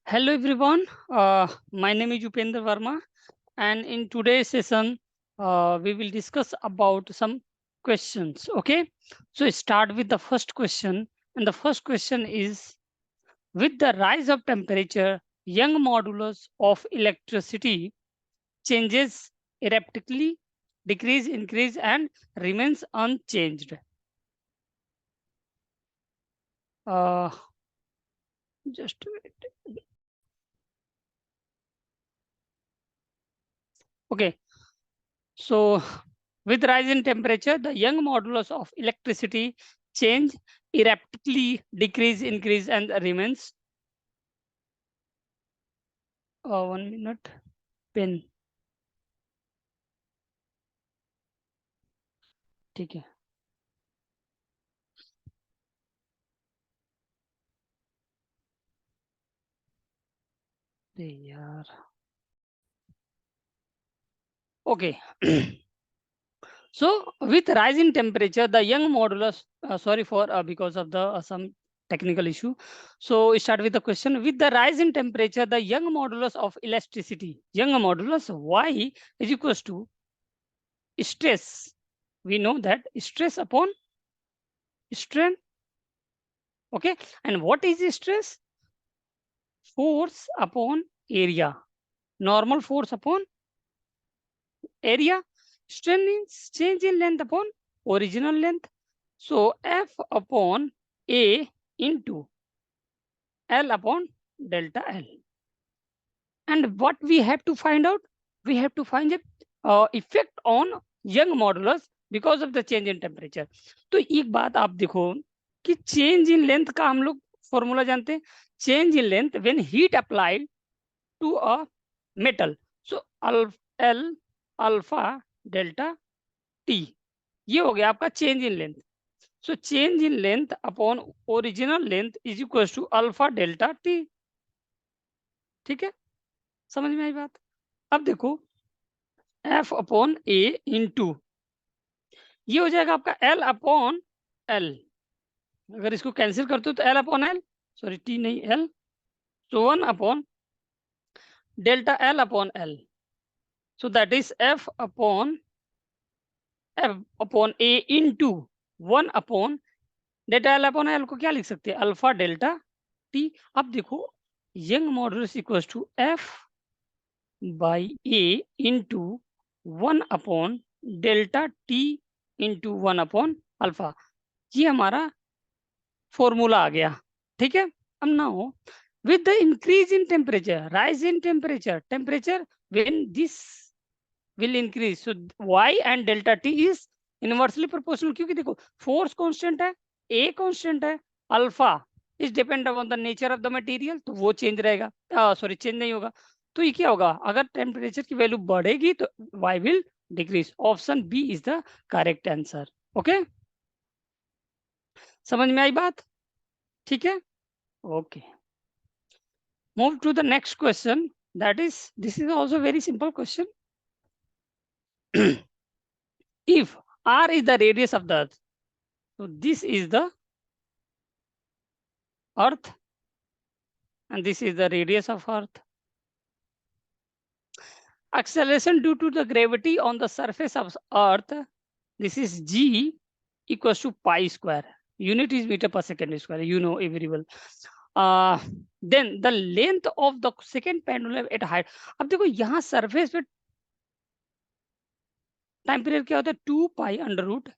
Hello everyone, my name is Upendra Verma, and in today's session, we will discuss about some questions. Okay, so start with the first question, and the first question is: with the rise of temperature, young modulus of electricity changes erratically, decrease, increase, and remains unchanged. Uh, just wait. Okay, so with rise in temperature, the young modulus of electricity change erratically, decrease, increase, and remains. 1 minute. Pen. ठीक है. अरे यार. Okay. So with rise in temperature, the young modulus. Sorry for because of the some technical issue. So start with the question: with the rise in temperature, the young modulus of elasticity, young modulus Y is equals to stress. We know that stress upon strain. Okay, and what is stress? Force upon area. Normal force upon area. Strain is change in length upon original length. So F upon A into L upon delta L. And what we have to find out? We have to find the effect on young modulus because of the change in temperature. तो एक बात आप देखो कि change in length का हम लोग formula जानते हैं. Change in length when heat applied to a metal. So L alpha delta T. ये हो गया आपका change in length. So change in length upon original length is equals to alpha delta T. ठीक है, समझ में आई बात? अब देखो F अपॉन A इंटू ये हो जाएगा आपका L अपॉन L. अगर इसको कैंसिल करते हो तो L upon L, sorry T नहीं L, so 1 upon delta L upon L. So that is F upon A into 1 upon delta L upon L को क्या लिख सकते हैं? Alpha delta T. अब देखो Young modulus equals to F by A into 1 upon delta T into 1 upon alpha. ये हमारा formula आ गया. ठीक है, अब ना हो with the increase in temperature, rise in temperature when this will increase, so y and delta t is inversely proportional. क्योंकि देखो फोर्स कांस्टेंट है, a कांस्टेंट है, alpha is depend upon the nature of the material, तो वो change रहेगा. Sorry change नहीं होगा. तो ये क्या होगा? अगर टेम्परेचर की वैल्यू बढ़ेगी तो y will decrease. Option B is the correct answer. Okay, समझ में आई बात? ठीक है, okay. Move to the next question. That is, this is also very simple question. If r is the radius of the earth, so this is the earth and this is the radius of earth. Acceleration due to the gravity on the surface of earth, this is g equals to pi square. Unit is meter per second square, you know very well. Then the length of the second pendulum at height. अब देखो यहाँ surface पे time period क्या होता है? 2 pi under root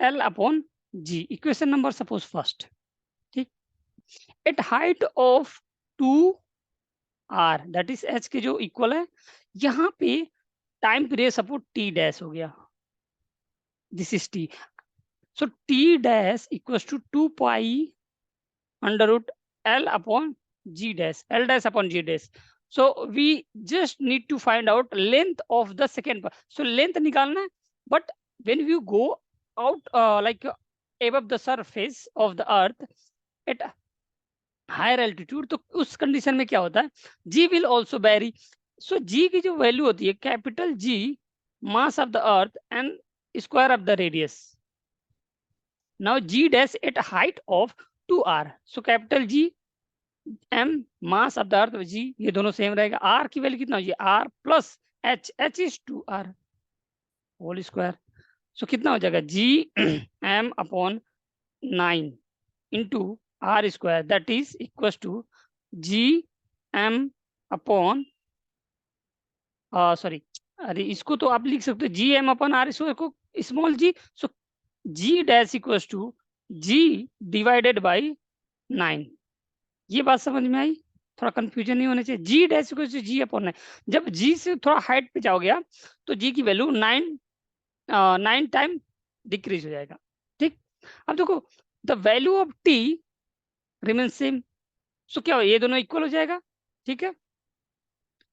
L upon g. Equation number suppose first. ठीक, at height of 2r that is h के जो इक्वल है, यहाँ पे time period suppose t dash हो गया. This is t. So t dash equals to 2 pi under root L upon g dash, L dash upon g dash. So we just need to find out length of the second part. So length निकालना है, but when you go out like above the surface of the earth at higher altitude, तो उस condition में क्या होता है? G will also vary. So G की जो वैल्यू होती है capital G mass of the earth and square of the radius. Now G dash at height of 2r. So capital G m mass of the earth, g ये दोनों same रहेगा। r की value कितना हो, ये r plus h is 2r whole square. So कितना हो जाएगा, g m upon 9 into R square that is equal to g m upon sorry, अरे इसको तो आप लिख सकते हो g m upon R square को small g. So g dash equal to g divided by 9। ये बात समझ में आई, थोड़ा कंफ्यूजन नहीं होना चाहिए। G dash equal to g upon 9, जब जी से थोड़ा हाइट पे जाओगे आप तो जी की वैल्यू 9 टाइम डिक्रीज हो जाएगा। ठीक, अब देखो the value of T remain same, so क्या हो, ये दोनों इक्वल हो जाएगा। ठीक है,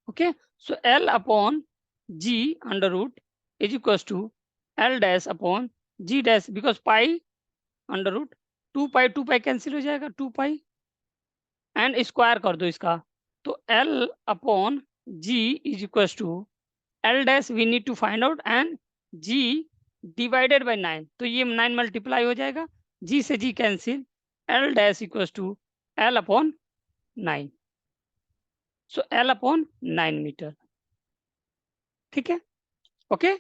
okay. So L upon g under root is equal to L dash upon g dash, because pi under root 2 pi cancel हो जाएगा, 2 पाई एंड स्क्वायर कर दो इसका, तो L upon g is equal to L dash we need to find out and g divided by 9, तो ये 9 multiply हो जाएगा, जी से g cancel, L dash equal to L upon 9, so L upon 9 metre. ठीक है, okay.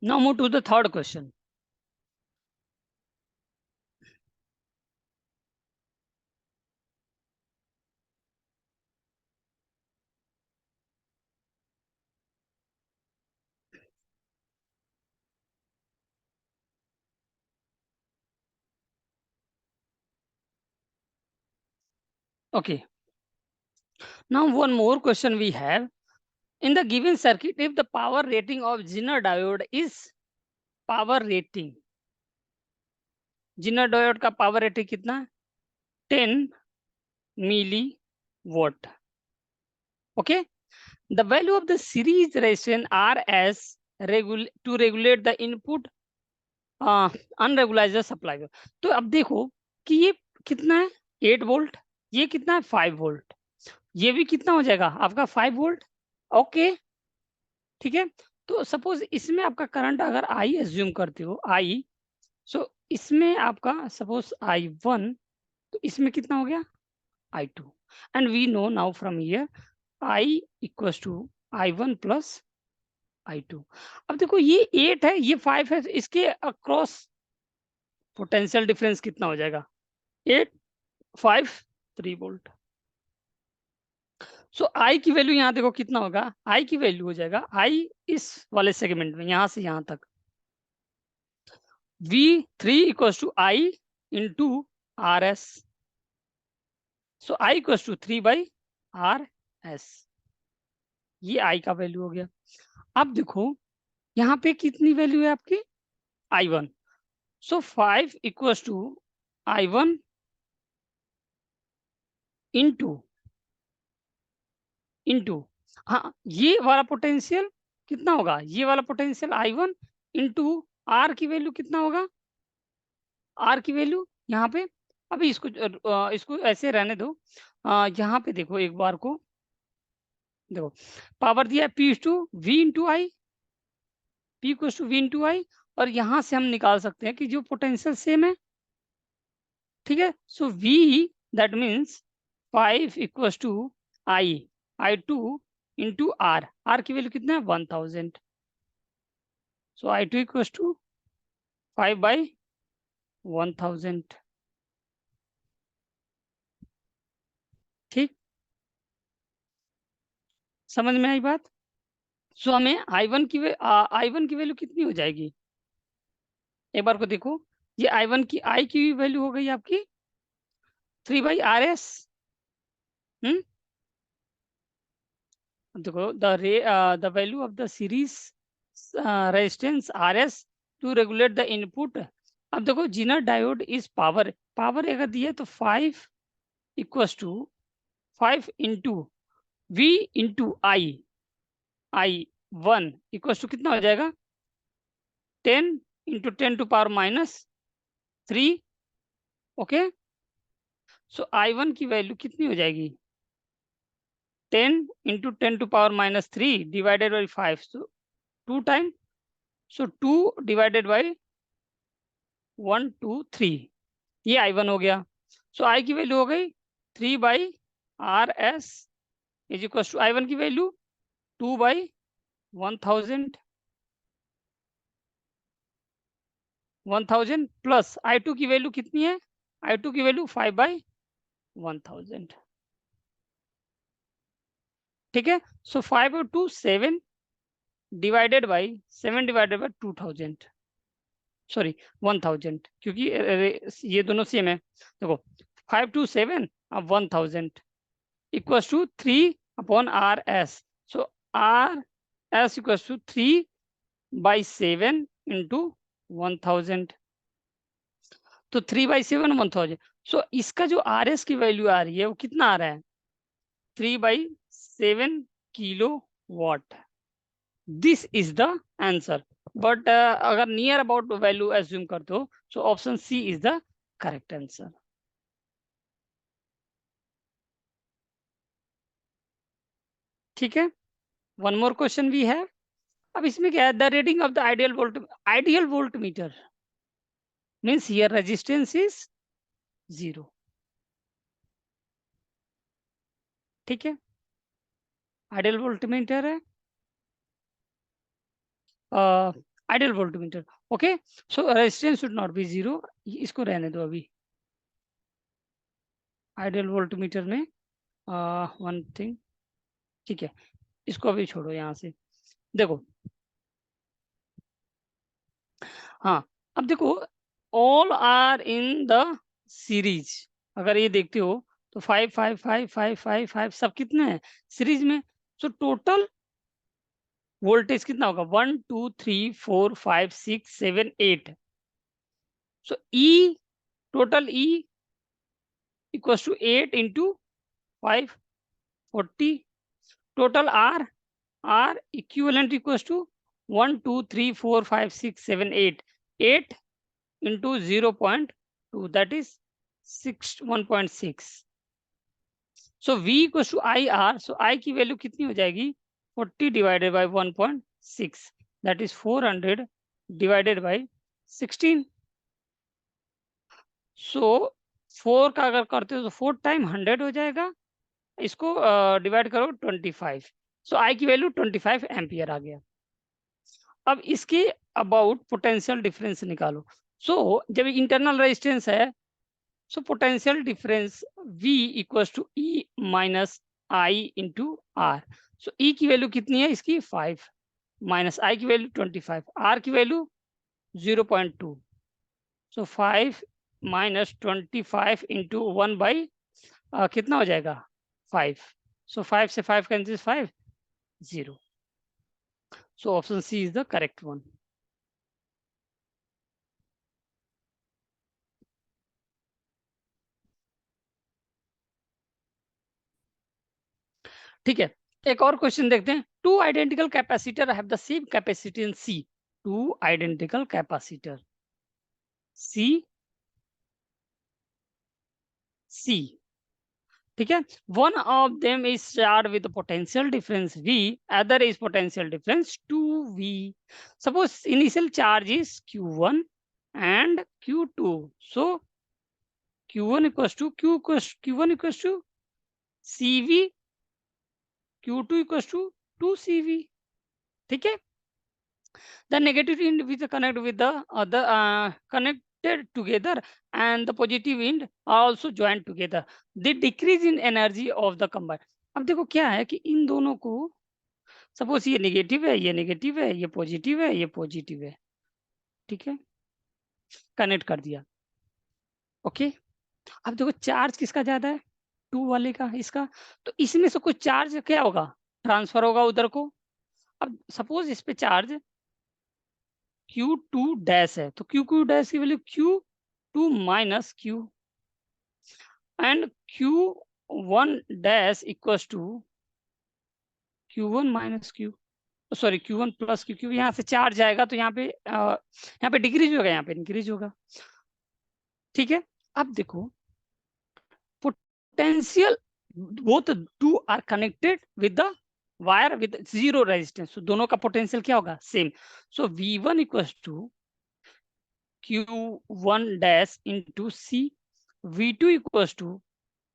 Now move to the third question. Okay. Now one more question we have. In the given circuit, if the power rating of Zener diode is power rating, Zener diode का power rating कितना है, 10 milliwatt. Okay. The value of the series resistance R as to regulate the input unregularized supply। तो अब देखो कि ये कितना है 8 वोल्ट, ये कितना है 5 वोल्ट, ये भी कितना हो जाएगा आपका 5 वोल्ट। ओके, ठीक है। तो सपोज इसमें आपका करंट अगर आई एज्यूम करते हो आई, सो इसमें आपका सपोज I1, तो इसमें कितना हो गया I2, and we know now from here I equals to I1 plus I2। अब देखो ये 8 है ये 5 है, तो इसके अक्रॉस पोटेंशियल डिफरेंस कितना हो जाएगा, 8 5 3 वोल्ट। सो आई की वैल्यू यहाँ देखो कितना होगा, आई की वैल्यू हो जाएगा, आई इस वाले सेगमेंट में यहाँ से यहाँ तक V3 equals to I into R S, so I equals to 3/RS, ये आई का वैल्यू हो गया। अब देखो यहाँ पे कितनी वैल्यू है आपकी I1, so 5 equals to I1 into हाँ ये वाला पोटेंशियल कितना होगा, ये वाला पोटेंशियल I1 इंटू आर की वैल्यू कितना होगा, आर की वैल्यू यहाँ पे, अभी इसको ऐसे रहने दो। यहाँ पे देखो एक बार को देखो पावर दिया है P to V into I, P to V into I, और यहाँ से हम निकाल सकते हैं कि जो पोटेंशियल सेम है। ठीक है, so V that means 5 equals to I2 into R की वैल्यू कितना है 1000, सो I2 इक्वल्स टू 5/1000। ठीक, समझ में आई बात। सो हमें I1 की वैल्यू कितनी हो जाएगी, एक बार को देखो, ये I1 की आई की वैल्यू हो गई आपकी 3/RS। देखो the value of the series resistance RS to regulate the input. अब देखो Zener diode is power, power अगर दिए तो 5 equals to 5 into V into I1 equals to कितना हो जाएगा 10 into 10 to power -3। Okay, so I1 की वैल्यू कितनी हो जाएगी 10 into 10 to power -3 divided by 5, so 2 time, so 2 divided by 1 2 3, ये I1 हो गया। सो I की वैल्यू हो गई 3/RS is equal to I1 की वैल्यू 2/1000 1000 प्लस I2 की वैल्यू कितनी है? I2 की वैल्यू 5/1000। ठीक है, सो 5/2 7 divided by 7 divided by 2000, sorry 1000, क्योंकि ये दोनों सेम है। देखो 5 2 7 अब 1000 equals to 3/RS। So RS equals to 3/7 into 1000, तो 3/7 1000। सो इसका जो RS की वैल्यू आ रही है वो कितना आ रहा है? 3/7 kilo watt. This is the answer. But अगर नियर अबाउट वैल्यू एज्यूम करते हो, so option C is the correct answer. ठीक है, वन मोर क्वेश्चन भी है। अब इसमें क्या है? The reading of the ideal volt meter means here resistance is 0। ठीक है, आइडियल वोल्ट मीटर है, ideal volt meter. Okay, so resistance should not be 0, इसको रहने दो अभी। आइडियल वोल्ट मीटर में वन थिंग, ठीक है, इसको अभी छोड़ो यहाँ से। देखो, हाँ, अब देखो all are in the series. अगर ये देखते हो तो 5 5 5 5 5 5 सब कितने हैं सीरीज में। सो टोटल वोल्टेज कितना होगा? 1 2 3 4 5 6 7 8। So E, total E equals to 8 into 5 40। Total R equivalent equals to 1 2 3 4 5 6 7 8 8 into 0.2, that is 1.6। so V equals to IR, so I की वैल्यू कितनी हो जाएगी? 40 divided by 1.6, that is 400 divided by 16। so 4 का अगर करते हो तो 4 टाइम 100 हो जाएगा, इसको डिवाइड करो 25। so I की वैल्यू 25 एम्पियर आ गया। अब इसके अबाउट पोटेंशियल डिफरेंस निकालो। सो जब इंटरनल रेजिस्टेंस है, so potential difference V equals to E minus I into R। so E की वैल्यू कितनी है इसकी? 5 माइनस I की वैल्यू 25, R की value 0.2। so 5 minus 25 into 1 by कितना हो जाएगा? 5। so 5 से 5 cancel 5 0। so option C is the correct one. ठीक है, एक और क्वेश्चन देखते हैं। Two identical capacitor have the same capacitance C। Two identical capacitor C ठीक है, one of them is charge with potential difference V, other is potential difference 2V। Suppose initial charge is Q1 and Q2, so Q1 equals to Q1 equals to CV, Q2 equals to 2CV। ठीक है, the negative end with connect with the other connected together and the positive end are also joined together, the decrease in energy of the combined। अब देखो क्या है कि इन दोनों को, suppose ये नेगेटिव है, ये नेगेटिव है, ये पॉजिटिव है, ये पॉजिटिव है, ठीक है, कनेक्ट कर दिया। ओके, अब देखो चार्ज किसका ज्यादा है? 2 वाले का, इसका। तो इसमें से कुछ चार्ज क्या होगा? ट्रांसफर होगा उधर को। अब सपोज इस पे चार्ज Q2 डैश है, तो Q2 डैश की value Q2 minus Q and Q1 dash equals to Q1 minus Q, sorry Q1 plus Q। यहाँ से चार्ज आएगा तो यहाँ पे डिक्रीज होगा, यहाँ पे इंक्रीज होगा। ठीक है, अब देखो potential, both two are connected with the wire with zero resistance, दोनों का पोटेंशियल क्या होगा? Same. So V1 equals to Q1 dash into C, V2 equals to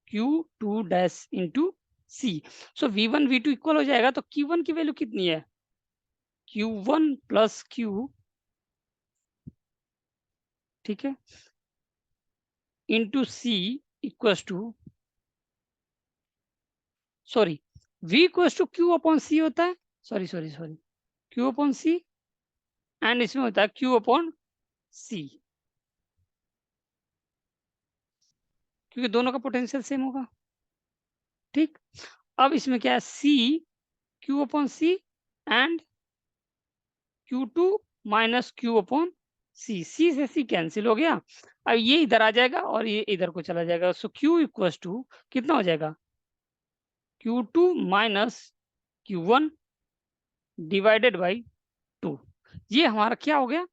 Q2 dash into C. So V1 V2 equal हो जाएगा, तो Q1 की value कितनी है? Q1 प्लस Q, ठीक है, into C equals to, sorry, V equals to Q upon C होता है, sorry sorry sorry, Q upon C, and इसमें होता है Q अपॉन C, क्योंकि दोनों का पोटेंशियल सेम होगा, ठीक। अब इसमें क्या है, C Q upon C and Q2 minus Q upon C, C से C कैंसिल हो गया। अब ये इधर आ जाएगा और ये इधर को चला जाएगा, सो Q इक्वल्स टू कितना हो जाएगा, Q2 minus Q1 divided by 2। ये हमारा क्या हो गया,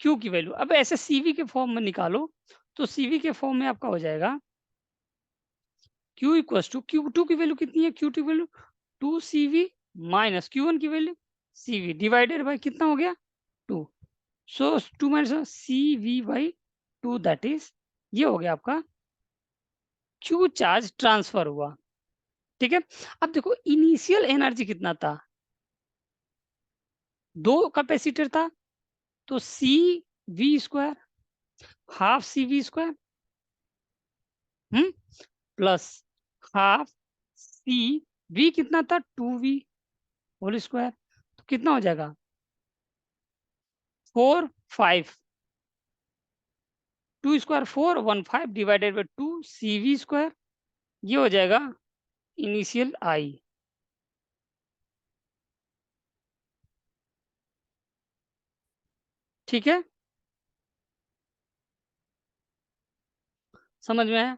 Q की वैल्यू। अब ऐसे CV के फॉर्म में निकालो, तो CV के फॉर्म में आपका हो जाएगा Q इक्वल्स टू, Q2 की वैल्यू कितनी है, Q2 की वैल्यू 2CV माइनस Q1 की वैल्यू CV डिवाइडेड बाई कितना हो गया 2। सो 2 minus CV by 2, that is, ये हो गया आपका Q चार्ज ट्रांसफर हुआ, ठीक है। अब देखो इनिशियल एनर्जी कितना था, 2 कैपेसिटर था, तो CV square half CV square plus half CV कितना था 2V होल स्क्वायर, तो कितना हो जाएगा 4 5, 2 square 4 1 5 divided by 2 CV square, ये हो जाएगा इनिशियल आई, ठीक है, समझ में आया।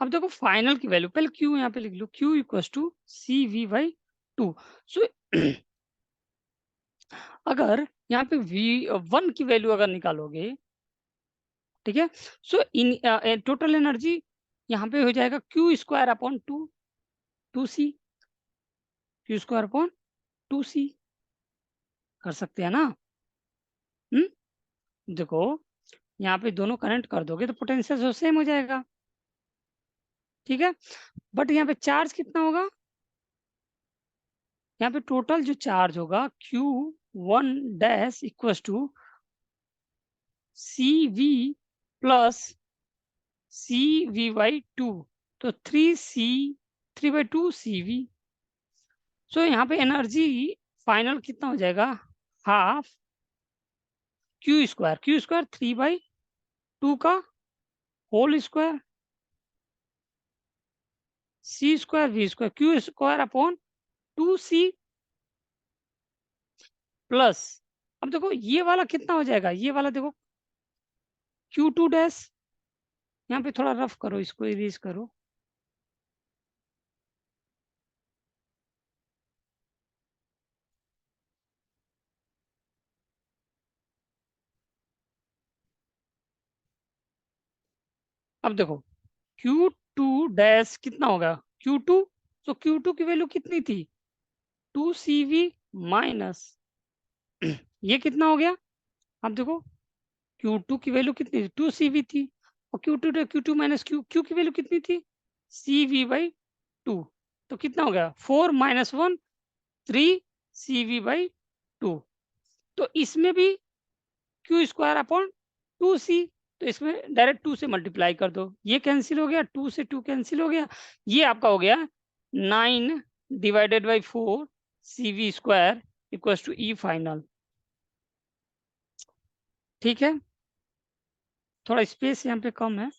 अब देखो फाइनल की वैल्यू, पहले Q यहाँ पे लिख लो, Q equals to CV by 2। So अगर यहाँ पे V1 की वैल्यू अगर निकालोगे, ठीक है, सो इन टोटल एनर्जी यहाँ पे हो जाएगा Q square upon 2C, Q square upon 2C, कर सकते हैं ना। देखो यहाँ पे दोनों कनेक्ट कर दोगे तो पोटेंशियल सेम हो जाएगा, ठीक है। बट यहाँ पे चार्ज कितना होगा, यहाँ पे टोटल जो चार्ज होगा Q1 dash equals to CV plus CV by 2, तो 3/2 CV। सो यहाँ पे एनर्जी फाइनल कितना हो जाएगा, हाफ Q स्क्वायर, 3/2 का whole square, C square V square, Q square upon 2C plus, अब देखो ये वाला कितना हो जाएगा, ये वाला देखो Q2 डैश, यहाँ पे थोड़ा रफ करो, इसको इरेज करो, अब देखो Q2 डैश कितना होगा Q2, तो Q2 की वैल्यू कितनी थी 2CV माइनस ये कितना हो गया, अब देखो Q2 की वैल्यू कितनी थी 2CV थी, और Q2 माइनस Q की वैल्यू कितनी थी CV बाई 2, तो कितना हो गया 4 माइनस 1 3CV बाई 2। तो इसमें भी Q स्क्वायर अपॉन 2C, तो इसमें डायरेक्ट 2 से मल्टीप्लाई कर दो, ये कैंसिल हो गया, 2 से 2 कैंसिल हो गया, ये आपका हो गया 9 divided by 4 CV square equals to E final, ठीक है। थोड़ा स्पेस यहाँ पे कम है,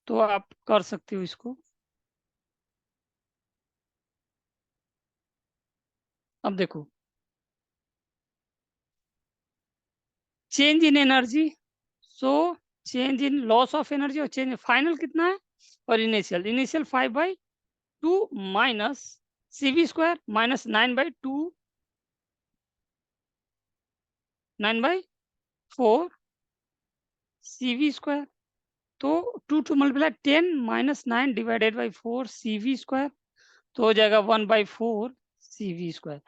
तो आप कर सकते हो इसको। अब देखो change in energy, so change in loss of energy और चेंज फाइनल कितना है, और initial 5/2 minus CV square minus 9/4 CV square, तो 2 multiply 10 minus 9 divided by 4 CV square, तो हो जाएगा 1/4 CV स्क्वायर।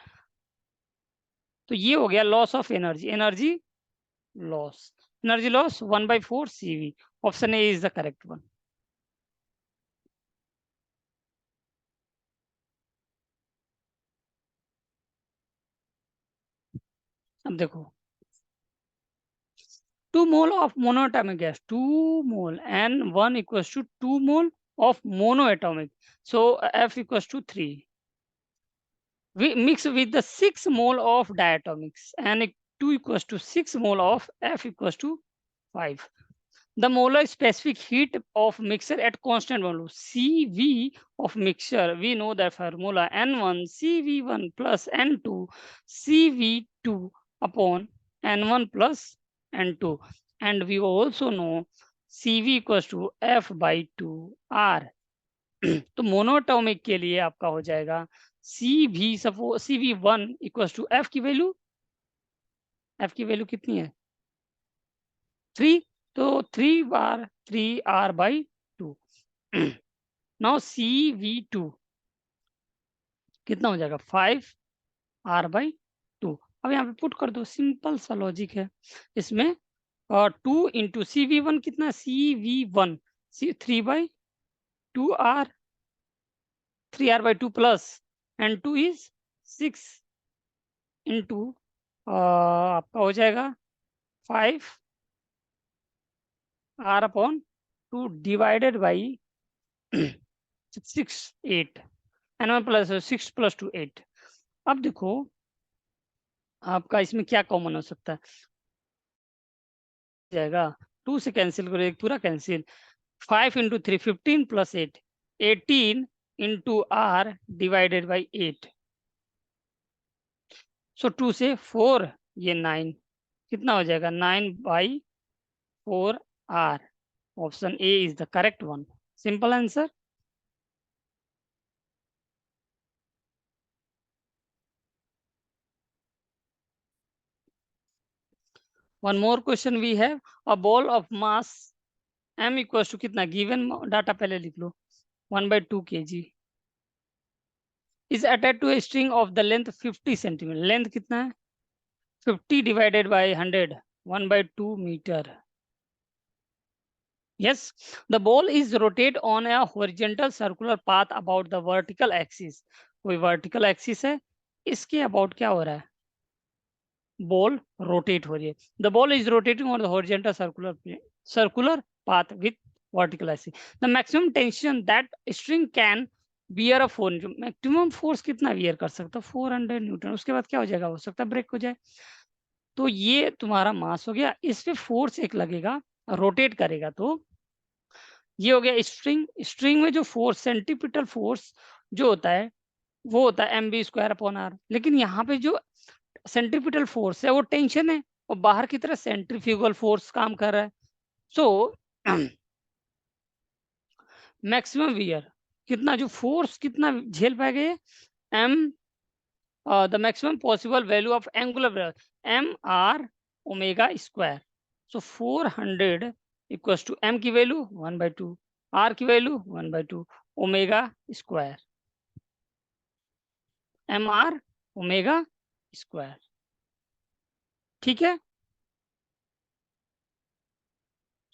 तो ये हो गया loss of energy, energy loss. Energy loss 1/4 CV. Option A is the correct one. अब देखो 2 mole of monoatomic gas, 2 mole and 1 equals to 2 mole of monoatomic. So F equals to 3. We mix with the 6 mole of diatomics and 2 equals to 6 mole of F equals to 5. The molar specific heat of mixture at constant volume, CV of mixture, we know the formula N1 CV1 plus N2 CV2 upon N1 plus N2. And we also know CV equals to F by 2R. तो monoatomic के लिए आपका हो जाएगा CV suppose CV1 equals to F की value कितनी है 3, तो 3/3R by 2. नाउ CV2 कितना हो जाएगा 5R by 2. अब यहाँ पे पुट कर दो, सिंपल सा लॉजिक है इसमें. और 2 इंटू CV1 कितना है CV1 3/2R 3R/2 plus and 2 is 6 into आपका हो जाएगा 5R/2 divided by 6 8 N1 plus 6 + 2 8. अब देखो आपका इसमें क्या कॉमन हो सकता है जाएगा 2 से कैंसिल करो, एक पूरा cancel. 5 into 3 15 plus 8 18 into R divided by 8. सो 2 से 4 ये 9 कितना हो जाएगा 9/4R. Option A is the correct one. Simple answer. One more question we have. A ball of mass m equals to कितना given डाटा पहले लिख लो 1/2 kg is attached to a string of the length 50 cm. Length कितना है 50 divided by 100 1/2 meter. Yes, the ball is rotate on a horizontal circular path about the vertical axis. कोई vertical axis है, इसके about क्या हो रहा है ball rotate हो रही है. The ball is rotating on the horizontal circular path with vertical axis. The maximum tension that string can bear a 4 Newton. Maximum force कितना बियर कर सकता है 400 न्यूटन. उसके बाद क्या हो जाएगा, हो सकता है ब्रेक हो जाए. तो ये तुम्हारा मास हो गया, इस पे फोर्स एक लगेगा रोटेट करेगा. तो ये हो गया स्ट्रिंग. स्ट्रिंग में जो फोर्स सेंटीपिटल फोर्स जो होता है वो होता है mv²/r. लेकिन यहाँ पे जो सेंट्रीपिटल फोर्स है वो टेंशन है और बाहर की तरफ सेंट्रीफ्यूगल फोर्स काम कर रहा है. सो मैक्सिमम वियर कितना जो फोर्स कितना झेल पाएगा um the maximum possible value of angular mR⍵². So 400 equals to m की वैल्यू 1/2 R की वैल्यू 1/2 ω². mR⍵². ठीक है.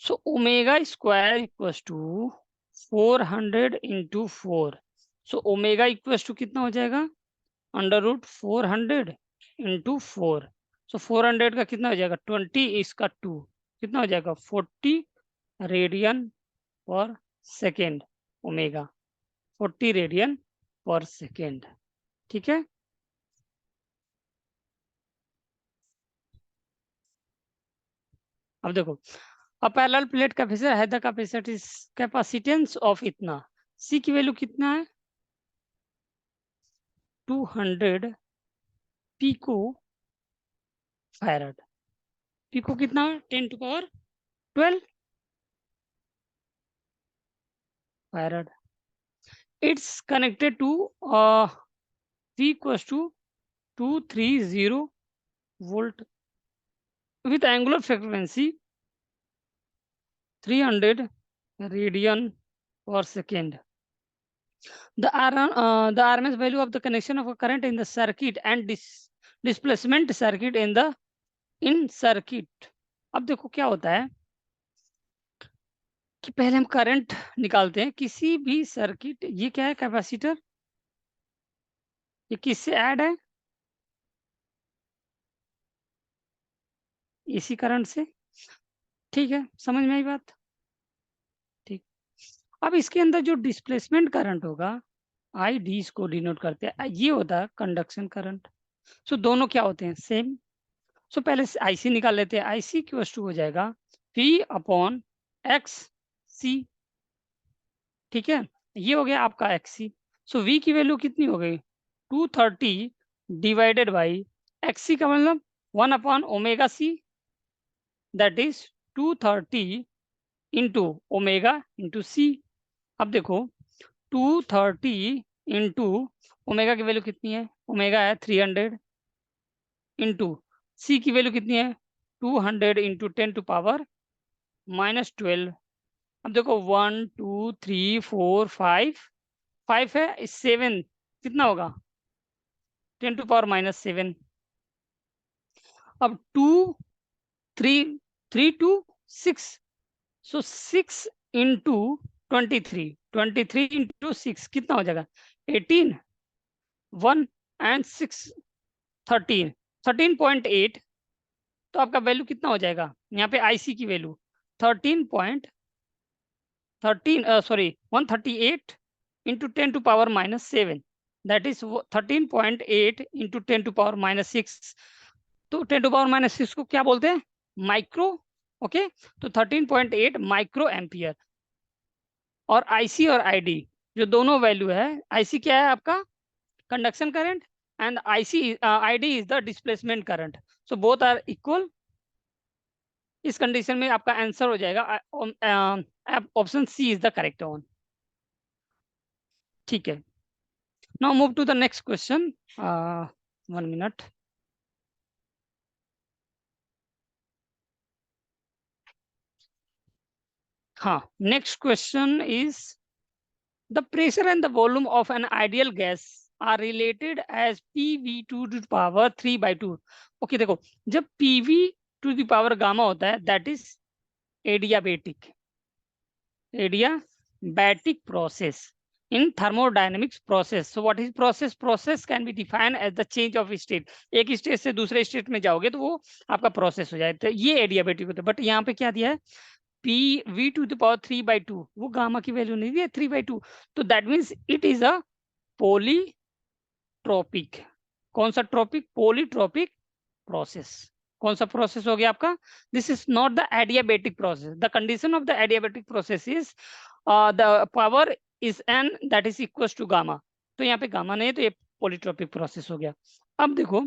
So ω² equals to 400 into 4. So omega equals to कितना हो जाएगा √400 into 4. So 400 का कितना हो जाएगा 20, इसका 2 कितना हो जाएगा 40 radian per second. Omega 40 radian per second. ठीक है. अब देखो a parallel plate capacitor है द कैपेसिटेंस ऑफ इतना C की वैल्यू कितना है 200 पिको फैरड. पिको कितना है 10⁻12 farad. It's connected to V equals to 230 volt with angular frequency 300 radian per second. The RMS value of the connection of a current in the circuit and displacement circuit in circuit. अब देखो क्या होता है कि पहले हम current निकालते हैं किसी भी सर्किट। ये क्या है, कैपेसिटर, ये किससे ऐड है, इसी करंट से। ठीक है, समझ में आई बात। ठीक, अब इसके अंदर जो डिस्प्लेसमेंट करंट होगा, आई डी इसको डिनोट करते हैं, ये होता है कंडक्शन करंट। सो दोनों क्या होते हैं, सेम। सो पहले आईसी निकाल लेते हैं। आईसी इक्वल्स टू हो जाएगा पी अपॉन एक्स सी। ठीक है, ये हो गया आपका एक्स सी। सो वी की वैल्यू कितनी हो गई, 230 डिवाइडेड बाई एक्स सी का मतलब 1 upon omega C, that is 230 into omega into C. अब देखो 230 इंटू ओमेगा की वैल्यू कितनी है, ओमेगा है 300 इंटू सी की वैल्यू कितनी है 200 इंटू 10⁻⁻12। अब देखो 1 2 3 4 5, 5 है, 7 कितना होगा 10⁻⁻7। अब 2 3 3 2 6, सो 6 इंटू 23, 23 इंटू 6 कितना हो जाएगा 18, 1 एंड 6 13, 13.8। तो आपका वैल्यू कितना हो जाएगा यहाँ पे आईसी की value 138 into 10⁻⁻7, that is 13.8 into 10⁻⁻6। तो 10⁻⁻6 को क्या बोलते हैं, माइक्रो। ओके, तो 13.8 माइक्रो एम्पियर। और आईसी और आईडी जो दोनों वैल्यू है, आईसी क्या है आपका conduction current and IC ID is the displacement current. So both are equal. इस कंडीशन में आपका आंसर हो जाएगा option C is the correct one. ठीक है, now move to the next question. 1 minute. हाँ, next question is the pressure and the volume of an ideal gas are related as PV to the power 3 by 2। Okay देखो, जब PV to the power gamma होता है that is adiabatic, adiabatic process in thermodynamics process। so what is process, process can be defined as the change of state। एक state से दूसरे state में जाओगे तो वो आपका प्रोसेस हो जाए, तो ये एडियाबैटिक होता है। बट यहाँ पे क्या दिया है, P V to the power 3/2, वो गामा की वैल्यू नहीं दी है 3/2। तो that means it is a polytropic. कौन सा ट्रोपिक, पॉलीट्रोपिक प्रोसेस। कौन सा प्रोसेस हो गया आपका, this is not the adiabatic process. The condition of the adiabatic process is the power is n that is equal to gamma. तो यहाँ पे गामा नहीं है, तो ये पॉलीट्रोपिक प्रोसेस हो गया। अब देखो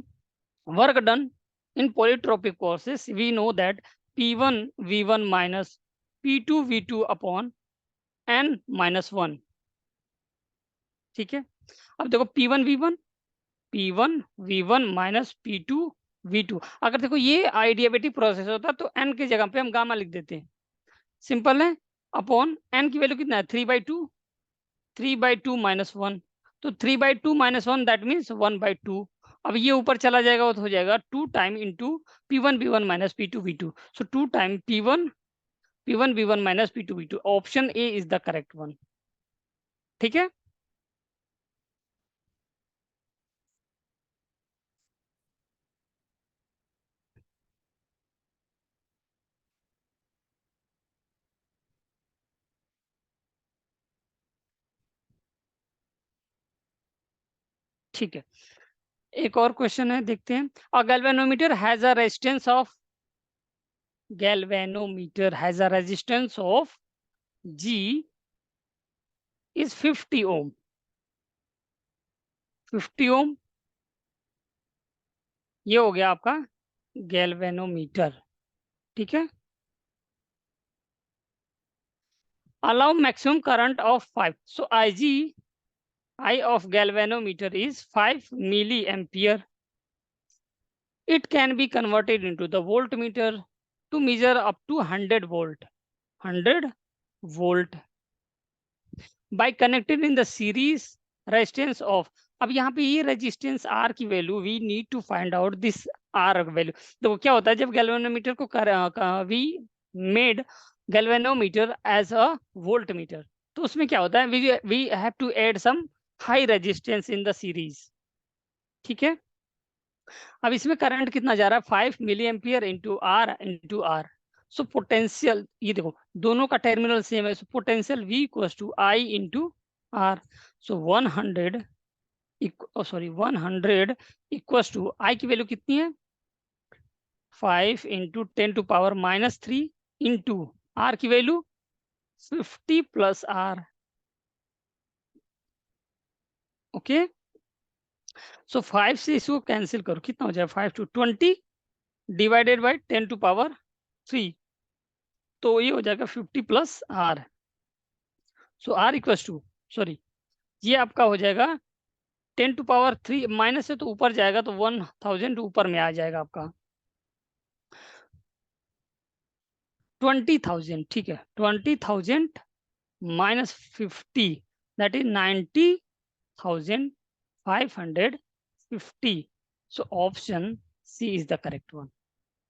work done in polytropic process, we know that P1 V1 minus P2 V2 upon n-1। ठीक है, अब देखो P1 V1 minus P2 V2। अगर देखो ये आइडियाबैटिक प्रोसेस होता तो n की जगह पे हम गामा लिख देते हैं, सिंपल है। अपॉन n की वैल्यू कितना है 3/2, 3/2 माइनस 1। तो 3/2 माइनस 1 दैट मीन्स 1/2। अब ये ऊपर चला जाएगा तो हो जाएगा 2 time into P1 V1 minus P2 V2। So 2 time P1 V1 minus P2 V2। Option A is the correct one. ठीक है, ठीक है। एक और क्वेश्चन है, देखते हैं। अ galvanometer has a resistance of, galvanometer has a resistance of G is 50 ohm, 50 ohm। ये हो गया आपका गैल्वेनोमीटर। ठीक है, allow maximum current of 5। so I of galvanometer is 5 milliampere। it can be converted into the voltmeter to measure up to 100 volt, 100 volt by connected in the series resistance of। अब यहाँ पे ये resistance R की value we need to find out this R value. देखो क्या होता है जब गैल्वेनोमीटर को we made galvanometer as a voltmeter, तो उसमें क्या होता है we have to add some high resistance in the series. ठीक है, अब इसमें करंट कितना जा रहा है 5 milli ampere into R. So potential, ये देखो दोनों का टर्मिनल सेम है, so potential V equals to I into R. So 100 100 equals to I की वैल्यू कितनी है 5 इंटू 10⁻³ इंटू आर की value 50 plus R. Okay, so 5 से इसको कैंसिल करो, कितना हो जाए 5 टू 20 डिवाइडेड बाई 10⁻³ तो ये हो जाएगा 50 plus R. So R equals to, sorry ये आपका हो जाएगा 10⁻³ माइनस से तो ऊपर जाएगा तो 1000 ऊपर में आ जाएगा आपका 20,000। ठीक है, 20,000 minus 50 that is 90,550। So option C is the correct one.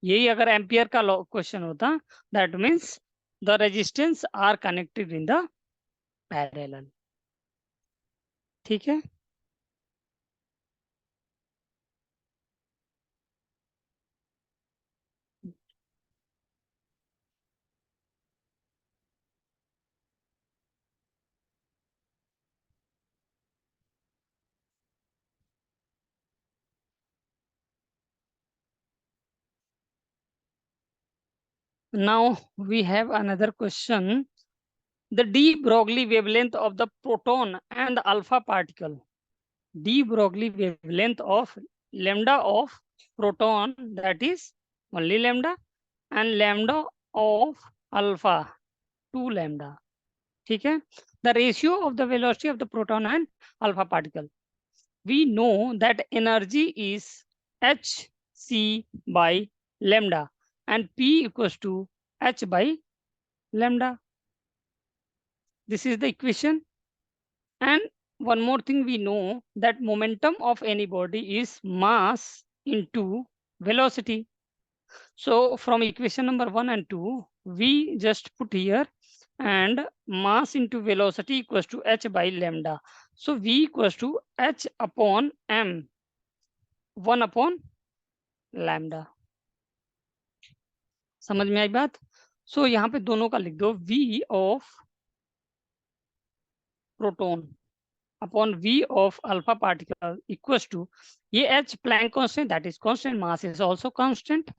यही अगर एम्पियर का क्वेश्चन होता that means the resistance are connected in the parallel. ठीक है, now we have another question. The de Broglie wavelength of the proton and the alpha particle. De Broglie wavelength of lambda of proton, that is only lambda, and lambda of alpha 2 lambda. ठीक है, the ratio of the velocity of the proton and alpha particle. We know that energy is hc by lambda and p equals to h by lambda. This is the equation. And one more thing, we know that momentum of any body is mass into velocity. So from equation number 1 and 2, we just put here, and mass into velocity equals to h by lambda. So V equals to h upon m, 1 upon lambda. समझ में आई बात? सो यहाँ पे दोनों का लिख दो, V of proton upon V of alpha particle equals to, ये h Planck constant, that is constant, mass is also constant.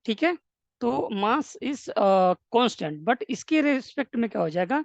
ठीक है, तो मास इज कांस्टेंट, बट इसके रेस्पेक्ट में क्या हो जाएगा